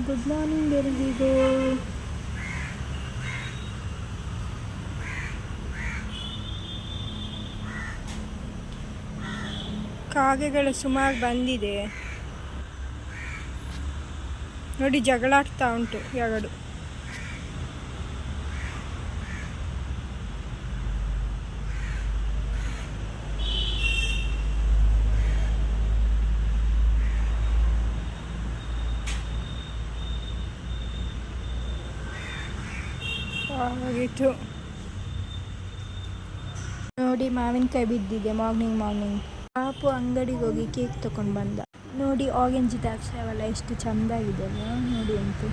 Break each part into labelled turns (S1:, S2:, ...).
S1: Good morning ಎಲ್ರಿಗೂ. ಕಾಗೆಗಳು ಸುಮಾರು ಬಂದಿದೆ ನೋಡಿ, ಜಗಳಾಡ್ತಾ ಉಂಟು ಎರಡು. ಆಗಿತ್ತು ನೋಡಿ, ಮಾವಿನಕಾಯಿ ಬಿದ್ದಿದೆ. ಮಾರ್ನಿಂಗ್ ಪಾಪು ಅಂಗಡಿಗೆ ಹೋಗಿ ಕೇಕ್ ತಗೊಂಡು ಬಂದ. ನೋಡಿ ಆರೆಂಜ್ ದಾಕ್ಷಿ ಅವೆಲ್ಲ ಎಷ್ಟು ಚೆಂದಾಗಿದೆ ಅಲ್ಲ ನೋಡಿ. ಅಂತೂ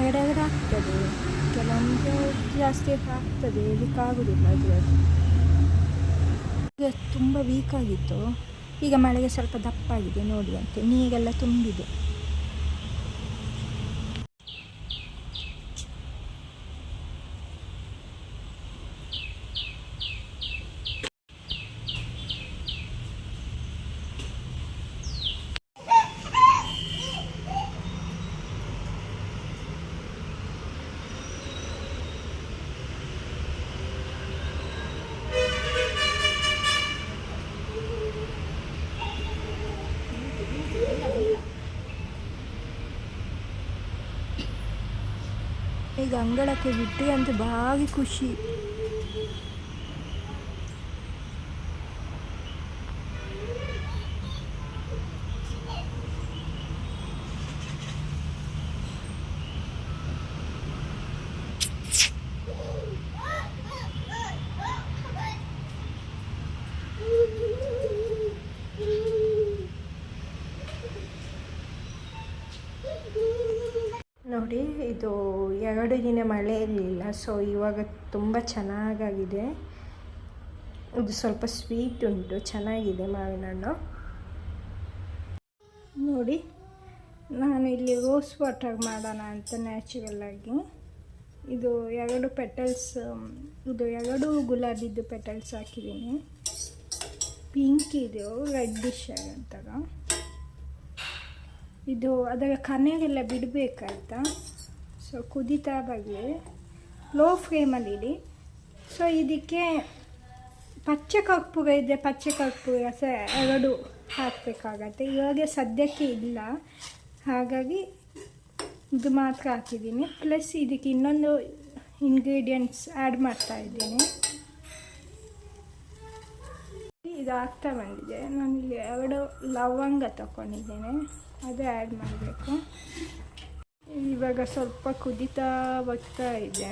S1: ಎರಡೆರಡು ಆಗ್ತದೆ, ಕೆಲವೊಂದು ಜಾಸ್ತಿ ಆಗ್ತದೆ, ಇದಕ್ಕಾಗೋದಿಲ್ಲ. ಈಗ ತುಂಬ ವೀಕ್ ಆಗಿತ್ತು, ಈಗ ಮಳೆಗೆ ಸ್ವಲ್ಪ ದಪ್ಪಾಗಿದೆ ನೋಡಿ. ಅಂತೆ ನೀರೆಲ್ಲ ತುಂಬಿದೆ. ಈಗ ಅಂಗಳಕ್ಕೆ ಬಿಟ್ಟರೆ ಅಂತ ಭಾರಿ ಖುಷಿ. ನೋಡಿ, ಇದು 2 ದಿನ ಮಳೆ ಇರಲಿಲ್ಲ, ಸೊ ಇವಾಗ ತುಂಬ ಚೆನ್ನಾಗಾಗಿದೆ. ಇದು ಸ್ವಲ್ಪ ಸ್ವೀಟ್ ಉಂಟು, ಚೆನ್ನಾಗಿದೆ ಮಾವಿನ ಹಣ್ಣು. ನೋಡಿ, ನಾನು ಇಲ್ಲಿ ರೋಸ್ ವಾಟರ್ ಮಾಡೋಣ ಅಂತ ನ್ಯಾಚುರಲ್ ಆಗಿ ಇದು 2 ಪೆಟಲ್ಸ್, ಇದು 2 ಗುಲಾಬಿದ್ದು ಪೆಟಲ್ಸ್ ಹಾಕಿದ್ದೀನಿ. ಪಿಂಕ್ ಇದು ರೆಡ್ಡಿಶ್ ಅಂತಾಗ. ಇದು ಅದರ ಕನೆಗೆಲ್ಲ ಬಿಡಬೇಕಾಯ್ತಾ. ಸೊ ಕುದೀತಾ ಬಗ್ಗೆ ಲೋ ಫ್ಲೇಮಲ್ಲಿಡಿ. ಸೊ ಇದಕ್ಕೆ ಪಚ್ಚೆ ಕರ್ಪೂರ ಇದೆ, ಪಚ್ಚೆ ಕರ್ಪೂರ ಸಹ 2 ಹಾಕಬೇಕಾಗತ್ತೆ. ಇವಾಗ ಸದ್ಯಕ್ಕೆ ಇಲ್ಲ, ಹಾಗಾಗಿ ಇದು ಮಾತ್ರ ಹಾಕಿದ್ದೀನಿ. ಪ್ಲಸ್ ಇದಕ್ಕೆ ಇನ್ನೊಂದು ಇಂಗ್ರೀಡಿಯೆಂಟ್ಸ್ ಆ್ಯಡ್ ಮಾಡ್ತಾ ಇದ್ದೀನಿ. ಇದು ಆಗ್ತಾ ಬಂದಿದೆ. ನಾನಿಲ್ಲಿ 2 ಲವಂಗ ತಗೊಂಡಿದ್ದೇನೆ, ಅದು ಆ್ಯಡ್ ಮಾಡಬೇಕು. ಇವಾಗ ಸ್ವಲ್ಪ ಕುದೀತಾ ಬರ್ತಾ ಇದೆ.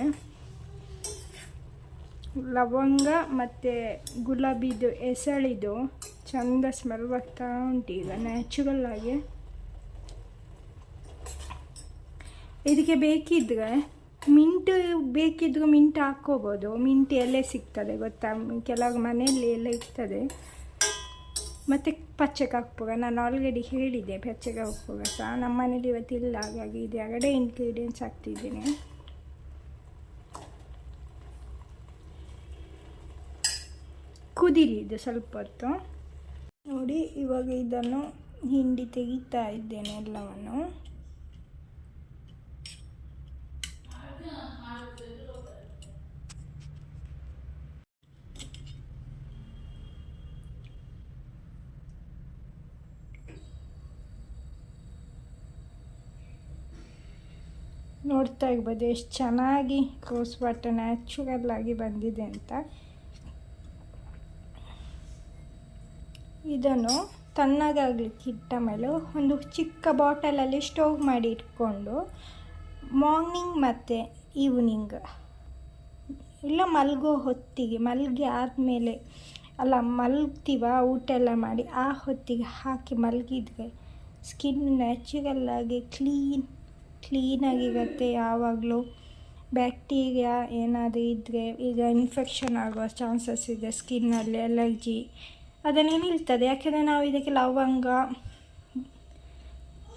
S1: ಲವಂಗ ಮತ್ತು ಗುಲಾಬಿದು ಎಸಳಿದು ಚಂದ ಸ್ಮೆಲ್ ಬರ್ತಾ ಉಂಟು ಈಗ ನ್ಯಾಚುರಲ್ ಆಗಿ. ಇದಕ್ಕೆ ಬೇಕಿದ್ರೆ ಮಿಂಟ್ ಹಾಕ್ಕೋಬೋದು. ಮಿಂಟ್ ಎಲೆ ಸಿಗ್ತದೆ ಗೊತ್ತಾ, ಕೆಲವು ಮನೆಯಲ್ಲಿ ಎಲ್ಲ ಇರ್ತದೆ. ಮತ್ತು ಪಚ್ಚೆ ಕರ್ಪೂರ, ನಾನು ಆಲ್ರೆಡಿ ಹೇಳಿದೆ ಪಚ್ಚೆ ಕರ್ಪೂರ ಸಹ ನಮ್ಮ ಮನೇಲಿ ಇವತ್ತಿಲ್ಲ, ಹಾಗಾಗಿ ಇದು 2 ಇಂಗ್ರೀಡಿಯೆಂಟ್ಸ್ ಹಾಕ್ತಿದ್ದೀನಿ. ಕುದೀಲಿ ಇದು ಸ್ವಲ್ಪ ಹೊತ್ತು. ನೋಡಿ, ಇವಾಗ ಇದನ್ನು ಹಿಂಡಿ ತೆಗಿತಾ ಇದ್ದೇನೆ ಎಲ್ಲವನ್ನು. ನೋಡ್ತಾ ಇರ್ಬೋದು ಎಷ್ಟು ಚೆನ್ನಾಗಿ ರೋಸ್ ವಾಟರ್ ನ್ಯಾಚುರಲ್ ಆಗಿ ಬಂದಿದೆ ಅಂತ. ಇದನ್ನು ತಣ್ಣಗಾಗ್ಲಿಕ್ಕೆ ಇಟ್ಟ ಮೇಲೆ ಒಂದು ಚಿಕ್ಕ ಬಾಟಲಲ್ಲಿ ಸ್ಟೋರ್ ಮಾಡಿ ಇಟ್ಕೊಂಡು ಮಾರ್ನಿಂಗ್ ಮತ್ತು ಈವ್ನಿಂಗ್ ಇಲ್ಲ ಮಲಗೋ ಹೊತ್ತಿಗೆ, ಮಲಗಿ ಆದಮೇಲೆ ಅಲ್ಲ ಮಲಗ್ತೀವ ಊಟ ಎಲ್ಲ ಮಾಡಿ ಆ ಹೊತ್ತಿಗೆ ಹಾಕಿ ಮಲಗಿದರೆ ಸ್ಕಿನ್ ನ್ಯಾಚುರಲ್ಲಾಗಿ ಕ್ಲೀನಾಗಿರುತ್ತೆ. ಯಾವಾಗಲೂ ಬ್ಯಾಕ್ಟೀರಿಯಾ ಏನಾದರೂ ಇದ್ದರೆ, ಈಗ ಇನ್ಫೆಕ್ಷನ್ ಆಗುವ ಚಾನ್ಸಸ್ ಇದೆ, ಸ್ಕಿನ್ನಲ್ಲಿ ಅಲರ್ಜಿ ಅದನ್ನೇ ನಿಲ್ತದೆ. ಯಾಕೆಂದರೆ ನಾವು ಇದಕ್ಕೆ ಲವಂಗ,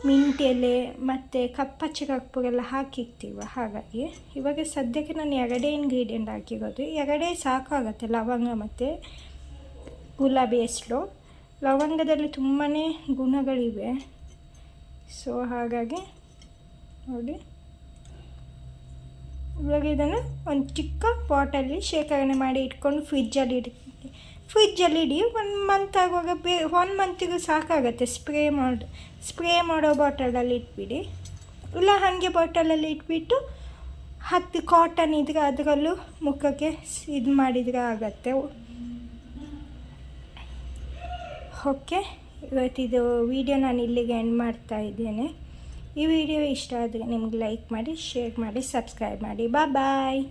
S1: ಮಿಂಟ್ ಎಲೆ ಮತ್ತು ಪಚ್ಚೆ ಕರ್ಪೂರ ಎಲ್ಲ ಹಾಕಿರ್ತೀವ. ಹಾಗಾಗಿ ಇವಾಗ ಸದ್ಯಕ್ಕೆ ನಾನು 2 ಇಂಗ್ರೀಡಿಯೆಂಟ್ ಹಾಕಿರೋದು. 2 ಸಾಕಾಗುತ್ತೆ, ಲವಂಗ ಮತ್ತು ಗುಲಾಬಿ ಎಸಳು. ಲವಂಗದಲ್ಲಿ ತುಂಬಾ ಗುಣಗಳಿವೆ, ಸೊ ಹಾಗಾಗಿ ನೋಡಿ. ಇವಾಗ ಇದನ್ನು ಒಂದು ಚಿಕ್ಕ ಬಾಟಲ್ಲಿ ಶೇಖರಣೆ ಮಾಡಿ ಇಟ್ಕೊಂಡು ಫ್ರಿಜ್ಜಲ್ಲಿ ಇಡಿ. 1 ಮಂತ್ ಆಗುವಾಗ 1 ಮಂತಿಗೂ ಸಾಕಾಗತ್ತೆ. ಸ್ಪ್ರೇ ಮಾಡೋ ಬಾಟಲಲ್ಲಿ ಇಟ್ಬಿಡಿ, ಇಲ್ಲ ಹಾಗೆ ಬಾಟಲಲ್ಲಿ ಇಟ್ಬಿಟ್ಟು 10 ಕಾಟನ್ ಇದ್ರೆ ಅದರಲ್ಲೂ ಮುಖಕ್ಕೆ ಇದು ಮಾಡಿದರೆ ಆಗತ್ತೆ. ಓಕೆ, ಇವತ್ತಿದು ವಿಡಿಯೋ ನಾನು ಇಲ್ಲಿಗೆ ಎಂಡ್ ಮಾಡ್ತಾ ಇದ್ದೇನೆ. ಈ ವಿಡಿಯೋ ಇಷ್ಟ ಆದರೆ ನಿಮ್ಗೆ ಲೈಕ್ ಮಾಡಿ, ಶೇರ್ ಮಾಡಿ, ಸಬ್ಸ್ಕ್ರೈಬ್ ಮಾಡಿ. ಬಾಯ್.